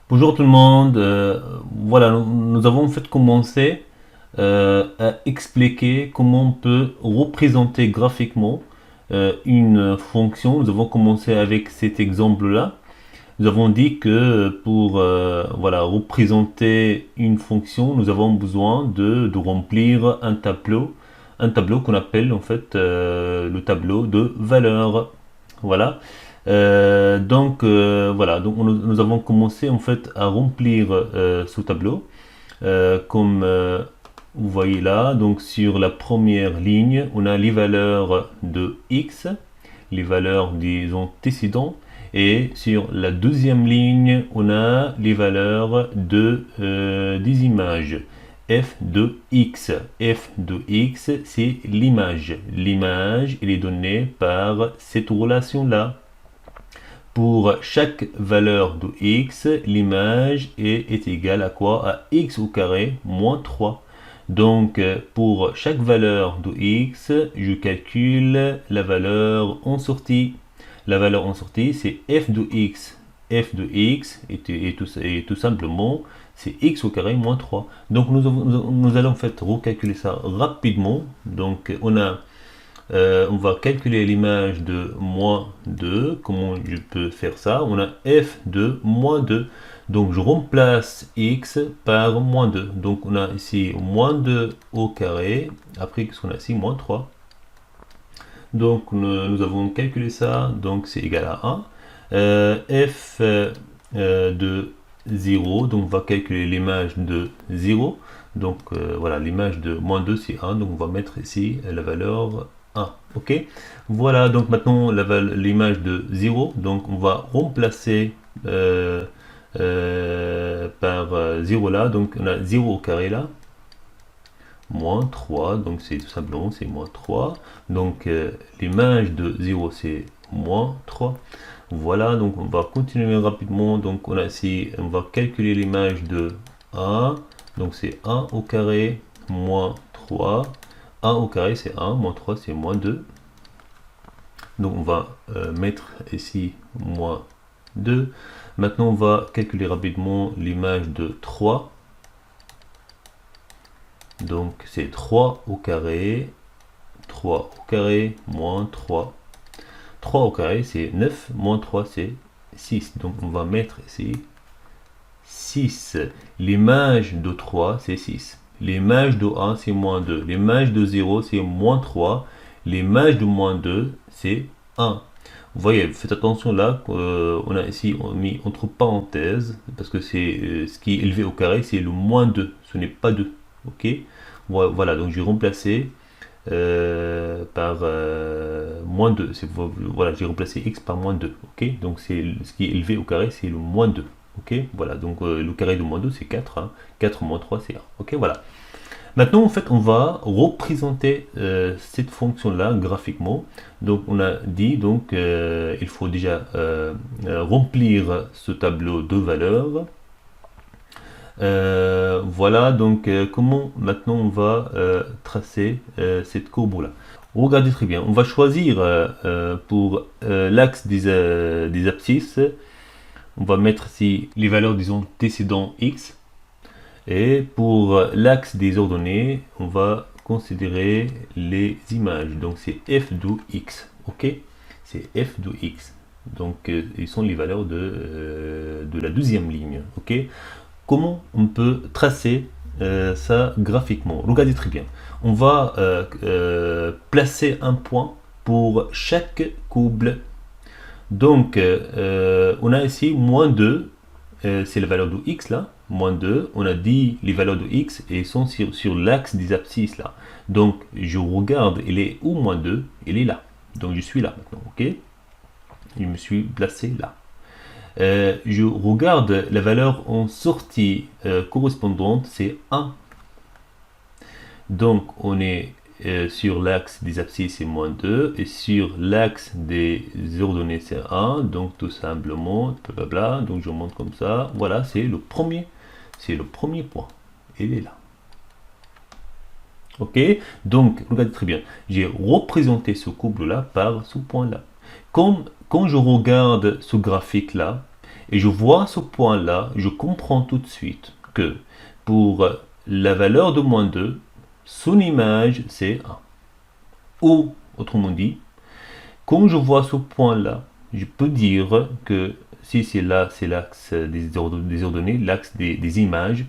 Bonjour tout le monde. Voilà, nous avons en fait commencé à expliquer comment on peut représenter graphiquement une fonction. Nous avons commencé avec cet exemple-là. Nous avons dit que pour voilà, représenter une fonction, nous avons besoin de remplir un tableau qu'on appelle en fait le tableau de valeurs. Voilà. Voilà, donc nous avons commencé en fait à remplir ce tableau comme vous voyez là. Donc sur la première ligne, on a les valeurs de x, les valeurs des antécédents, et sur la deuxième ligne, on a les valeurs des images. F de x. F de x, c'est l'image. L'image, elle est donnée par cette relation-là. Pour chaque valeur de x, l'image est égale à quoi? À x au carré moins 3. Donc, pour chaque valeur de x, je calcule la valeur en sortie. La valeur en sortie, c'est f de x. F de x est tout simplement, c'est x au carré moins 3. Donc, nous allons en fait recalculer ça rapidement. Donc, on va calculer l'image de moins 2. Comment je peux faire ça? On a f de moins 2. Donc je remplace x par moins 2. Donc on a ici moins 2 au carré. Après, qu'est-ce qu'on a ici? Moins 3. Donc nous avons calculé ça. Donc c'est égal à 1. F de 0. Donc on va calculer l'image de 0. Donc voilà, l'image de moins 2 c'est 1. Donc on va mettre ici la valeur 1. Ok, voilà, donc maintenant l'image de 0, donc on va remplacer par 0 là, donc on a 0 au carré là, moins 3, donc c'est tout simplement c'est moins 3, donc l'image de 0 c'est moins 3. Voilà, donc on va continuer rapidement. Donc on a ici, on va calculer l'image de 1, donc c'est 1 au carré moins 3. 1 au carré c'est 1, moins 3 c'est moins 2. Donc on va mettre ici moins 2. Maintenant on va calculer rapidement l'image de 3. Donc c'est 3 au carré, 3 au carré, moins 3. 3 au carré c'est 9, moins 3 c'est 6. Donc on va mettre ici 6. L'image de 3 c'est 6. L'image de 1 c'est moins 2. L'image de 0 c'est moins 3. L'image de moins 2 c'est 1. Vous voyez, faites attention là, on a ici mis entre parenthèses, parce que c'est ce qui est élevé au carré, c'est le moins 2, ce n'est pas 2. Ok, voilà, donc j'ai remplacé par moins 2. Voilà, j'ai remplacé x par moins 2. Ok, donc c'est ce qui est élevé au carré, c'est le moins 2. Ok, voilà, donc le carré de moins 2 c'est 4. Hein. 4 moins 3 c'est 1. Ok, voilà. Maintenant, en fait, on va représenter cette fonction-là graphiquement. Donc, on a dit, donc, il faut déjà remplir ce tableau de valeurs. Voilà, donc, comment maintenant on va tracer cette courbe-là. Regardez très bien, on va choisir pour l'axe des abscisses, on va mettre ici les valeurs, disons, antécédents x. Et pour l'axe des ordonnées, on va considérer les images. Donc c'est f de x. Ok, c'est f de x. Donc ils sont les valeurs de la deuxième ligne. Ok, comment on peut tracer ça graphiquement? Regardez très bien. On va placer un point pour chaque courbe. Donc on a ici moins 2. C'est la valeur de x là, moins 2. On a dit les valeurs de x et sont sur l'axe des abscisses là. Donc je regarde, il est où moins 2? Il est là. Donc je suis là maintenant, ok? Je me suis placé là. Je regarde la valeur en sortie correspondante, c'est 1. Donc on est sur l'axe des abscisses c'est moins 2 et sur l'axe des ordonnées c'est 1, donc tout simplement blablabla. Donc je monte comme ça, voilà, c'est le premier point, il est là. Ok, donc regardez très bien, j'ai représenté ce couple là par ce point là. Quand je regarde ce graphique là, et je vois ce point-là, je comprends tout de suite que pour la valeur de moins 2, son image c'est 1. Ou, autrement dit, quand je vois ce point-là, je peux dire que si c'est là, c'est l'axe des ordonnées, l'axe des images,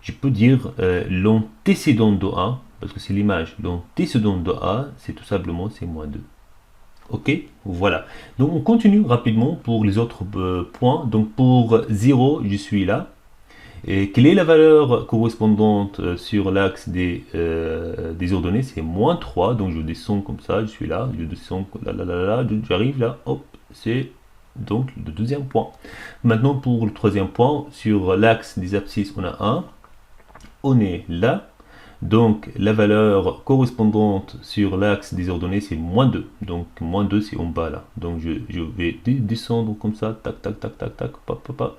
je peux dire l'antécédent de A, parce que c'est l'image, l'antécédent de A, c'est tout simplement c'est moins 2. Ok, voilà. Donc on continue rapidement pour les autres points. Donc pour 0, je suis là. Et quelle est la valeur correspondante sur l'axe des ordonnées? C'est moins 3, donc je descends comme ça, je suis là, je descends là, j'arrive là, hop, c'est donc le deuxième point. Maintenant pour le troisième point, sur l'axe des abscisses, on a 1, on est là, donc la valeur correspondante sur l'axe des ordonnées c'est moins 2, donc moins 2 c'est en bas là, donc je vais descendre comme ça, tac tac tac tac tac,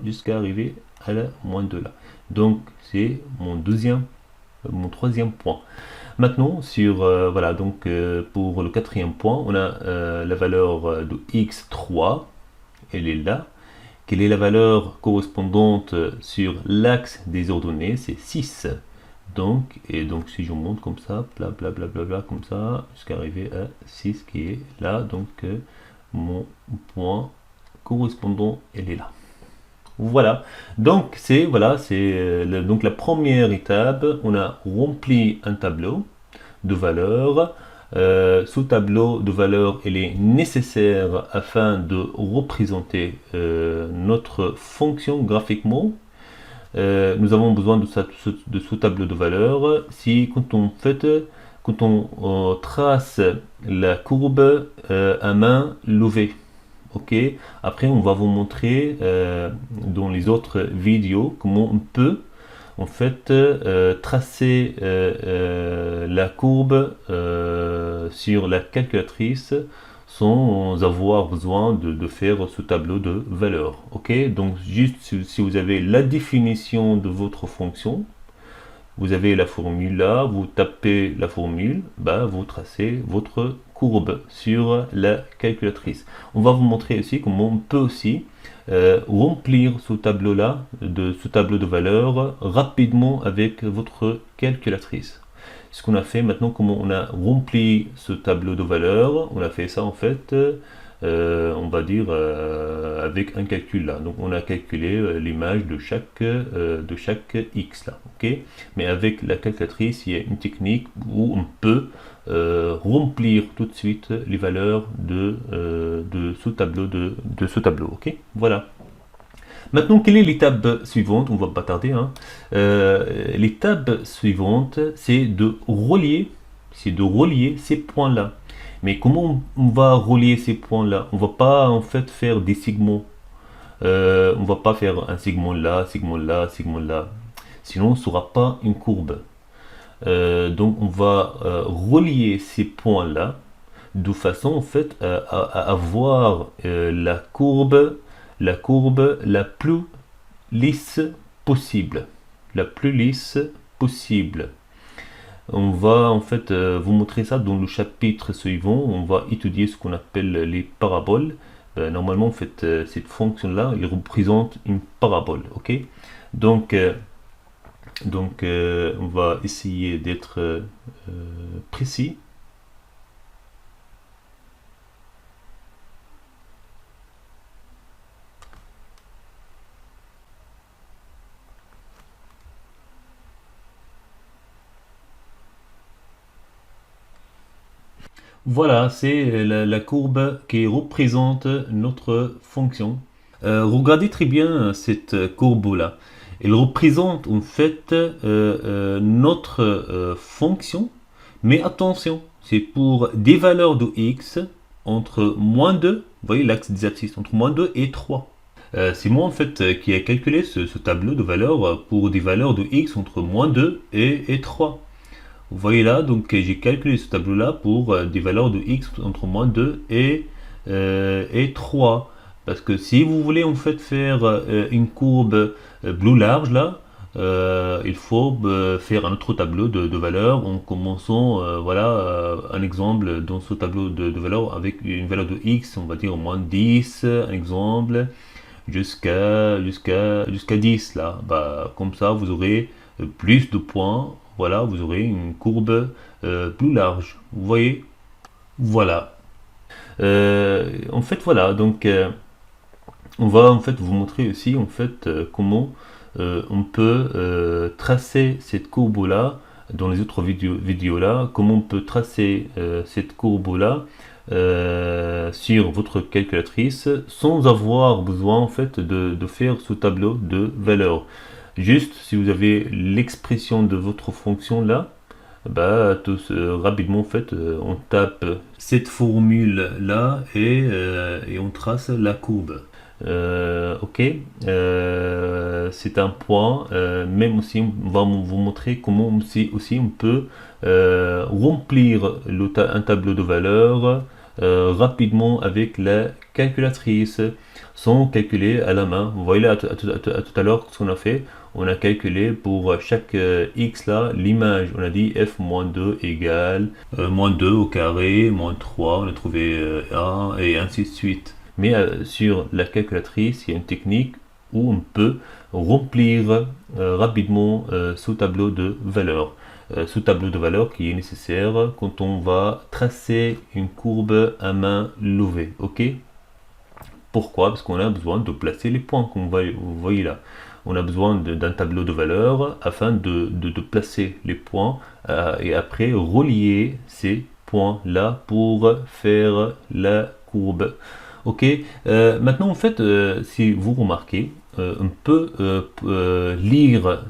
jusqu'à arriver à la moins 2 là. Donc c'est mon troisième point. Maintenant sur voilà, donc pour le quatrième point, on a la valeur de x3, elle est là. Quelle est la valeur correspondante sur l'axe des ordonnées? C'est 6. Donc, et donc si je monte comme ça, bla bla bla bla bla, comme ça, jusqu'à arriver à 6 qui est là, donc mon point correspondant, elle est là. Voilà, donc c'est donc la première étape, on a rempli un tableau de valeurs. Ce tableau de valeurs il est nécessaire afin de représenter notre fonction graphiquement. Nous avons besoin de ce tableau de valeurs si quand on trace la courbe à main levée. Ok, après on va vous montrer dans les autres vidéos comment on peut en fait tracer la courbe sur la calculatrice sans avoir besoin de faire ce tableau de valeurs. Ok, donc juste si vous avez la définition de votre fonction, vous avez la formule là, vous tapez la formule, bah, vous tracez votre courbe sur la calculatrice. On va vous montrer aussi comment on peut aussi remplir ce tableau là, ce tableau de valeurs rapidement avec votre calculatrice. Ce qu'on a fait maintenant, comment on a rempli ce tableau de valeurs, on a fait ça en fait on va dire avec un calcul là. Donc on a calculé l'image de chaque x là, ok. Mais avec la calculatrice, il y a une technique où on peut remplir tout de suite les valeurs de ce tableau, ok. Voilà. Maintenant, quelle est l'étape suivante? On va pas tarder. Hein. L'étape suivante, c'est de relier ces points-là. Mais comment on va relier ces points-là? On va pas en fait faire des segments. On va pas faire un segment là, segment là, segment là. Sinon, on ne sera pas une courbe. Donc, on va relier ces points-là de façon en fait à avoir la courbe la plus lisse possible. La plus lisse possible. On va en fait vous montrer ça dans le chapitre suivant. On va étudier ce qu'on appelle les paraboles. Normalement, en fait, cette fonction-là, elle représente une parabole. Ok. Donc, on va essayer d'être précis. Voilà, c'est la courbe qui représente notre fonction. Regardez très bien cette courbe-là. Elle représente en fait notre fonction, mais attention, c'est pour des valeurs de x entre moins 2, vous voyez l'axe des abscisses, entre moins 2 et 3. C'est moi en fait qui ai calculé ce tableau de valeurs pour des valeurs de x entre moins 2 et 3. Vous voyez là, donc j'ai calculé ce tableau là pour des valeurs de x entre moins 2 et 3. Parce que si vous voulez en fait faire une courbe plus large là, il faut faire un autre tableau de valeurs en commençant, voilà, un exemple dans ce tableau de valeurs avec une valeur de x, on va dire moins 10, un exemple, jusqu'à 10 là. Bah, comme ça, vous aurez plus de points. Voilà, vous aurez une courbe plus large. Vous voyez? Voilà. En fait, voilà. Donc, on va en fait vous montrer aussi en fait comment on peut tracer cette courbe là dans les autres vidéos là, comment on peut tracer cette courbe là sur votre calculatrice sans avoir besoin en fait de faire ce tableau de valeurs. Juste si vous avez l'expression de votre fonction là, bah rapidement en fait on tape cette formule là et on trace la courbe. Ok, c'est un point. Même aussi, on va vous montrer comment aussi on peut remplir un tableau de valeurs rapidement avec la calculatrice sans calculer à la main. Vous voyez là à tout à l'heure ce qu'on a fait. On a calculé pour chaque x là l'image. On a dit f-2 égale -2 au carré, -3. On a trouvé 1 et ainsi de suite. Mais sur la calculatrice, il y a une technique où on peut remplir rapidement ce tableau de valeurs. Ce tableau de valeurs qui est nécessaire quand on va tracer une courbe à main levée. Ok? Pourquoi? Parce qu'on a besoin de placer les points, comme vous voyez là. On a besoin d'un tableau de valeurs afin de placer les points et après relier ces points là pour faire la courbe. Ok, maintenant en fait, si vous remarquez, on peut lire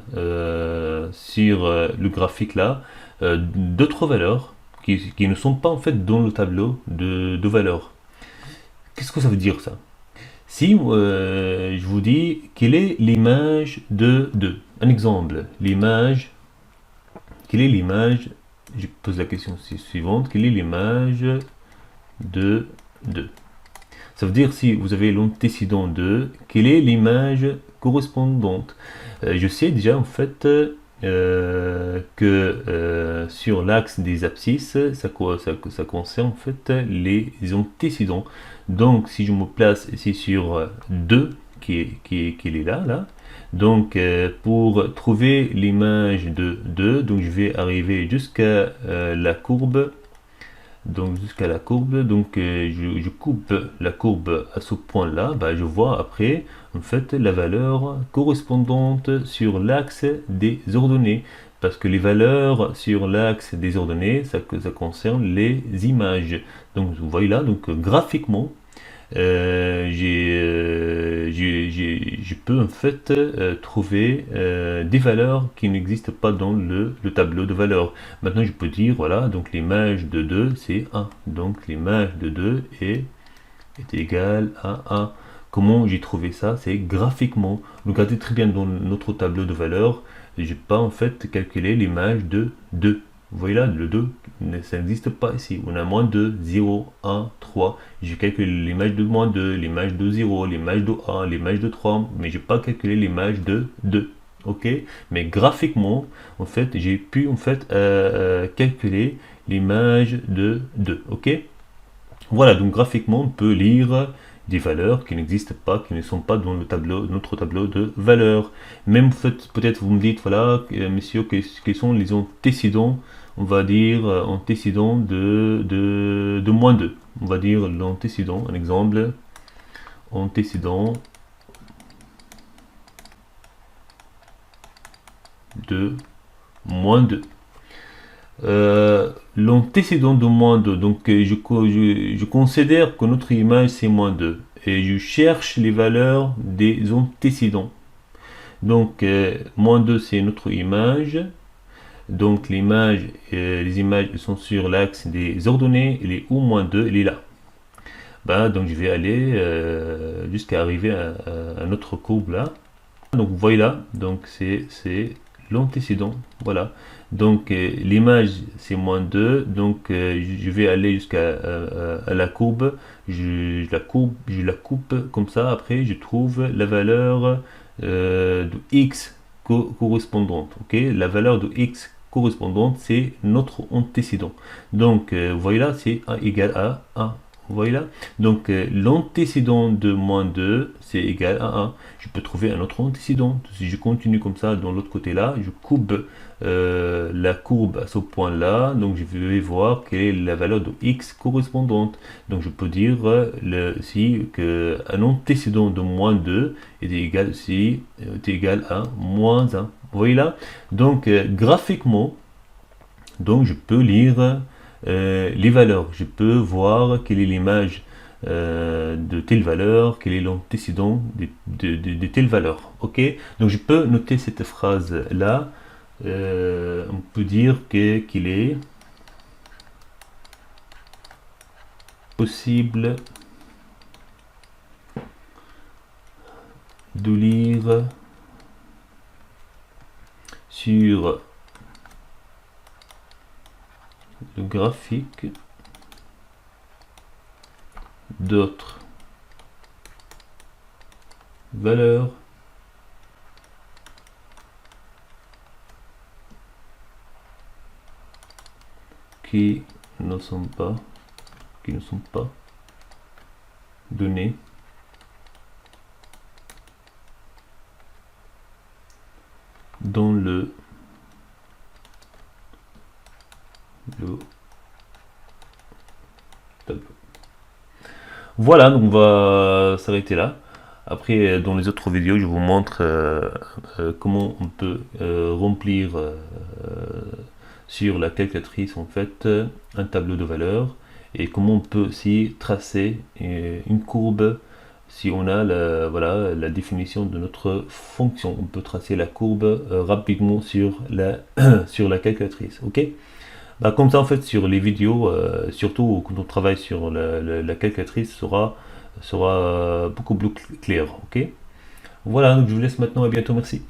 sur le graphique là d'autres valeurs qui ne sont pas en fait dans le tableau de valeurs. Qu'est-ce que ça veut dire ça? Si je vous dis quelle est l'image de 2, un exemple, quelle est l'image, je pose la question suivante, quelle est l'image de 2? Ça veut dire si vous avez l'antécédent 2, quelle est l'image correspondante? Je sais déjà en fait que sur l'axe des abscisses, ça concerne en fait les antécédents. Donc si je me place ici sur 2, qui est là, donc pour trouver l'image de 2, donc je vais arriver jusqu'à la courbe. Donc je coupe la courbe à ce point là, bah, je vois après en fait la valeur correspondante sur l'axe des ordonnées, parce que les valeurs sur l'axe des ordonnées ça concerne les images. Donc vous voyez là, donc graphiquement je peux en fait trouver des valeurs qui n'existent pas dans le tableau de valeurs. Maintenant je peux dire voilà, donc l'image de 2 c'est 1, donc l'image de 2 est égale à 1. Comment j'ai trouvé ça? C'est graphiquement. Regardez très bien dans notre tableau de valeurs, j'ai pas en fait calculé l'image de 2. Vous voyez là, le 2, ça n'existe pas ici. On a -2, 0, 1, 3. J'ai calculé l'image de -2, l'image de 0, l'image de 1, l'image de 3, mais j'ai pas calculé l'image de 2. Ok? Mais graphiquement, en fait, j'ai pu en fait calculer l'image de 2. Ok? Voilà, donc graphiquement, on peut lire des valeurs qui n'existent pas, qui ne sont pas dans le tableau, notre tableau de valeurs. Même peut-être vous me dites, voilà, messieurs, quels sont les antécédents, on va dire antécédent de -2. On va dire l'antécédent, un exemple, antécédent de -2. L'antécédent de -2, donc je considère que notre image c'est -2 et je cherche les valeurs des antécédents. Donc -2 c'est notre image, donc l'image, les images sont sur l'axe des ordonnées, il est où? -2, il est là. Ben, donc je vais aller jusqu'à arriver à notre courbe là. Donc vous voyez là, donc c'est l'antécédent, voilà. Donc l'image c'est -2, donc je vais aller jusqu'à la courbe, je la coupe comme ça, après je trouve la valeur de x correspondante. Ok, la valeur de x correspondante c'est notre antécédent. Donc vous voyez là c'est 1 égale à 1. Vous voyez là? Donc l'antécédent de moins 2, c'est égal à 1. Je peux trouver un autre antécédent. Si je continue comme ça, dans l'autre côté là, je coupe la courbe à ce point là. Donc je vais voir quelle est la valeur de x correspondante. Donc je peux dire si qu'un antécédent de moins 2 est égal à moins 1. Vous voyez là? Donc graphiquement, donc je peux lire les valeurs. Je peux voir quelle est l'image de telle valeur, quel est l'antécédent de telle valeur. Ok? Donc je peux noter cette phrase là. On peut dire qu'il est possible de lire sur le graphique d'autres valeurs qui ne sont pas données dans le tableau. Voilà, donc on va s'arrêter là. Après, dans les autres vidéos, je vous montre comment on peut remplir sur la calculatrice en fait un tableau de valeurs et comment on peut aussi tracer une courbe si on a la définition de notre fonction. On peut tracer la courbe rapidement sur la calculatrice. Ok? Bah, comme ça en fait sur les vidéos, surtout quand on travaille sur la calculatrice, sera beaucoup plus clair. Ok? Voilà, donc je vous laisse maintenant, à bientôt, merci.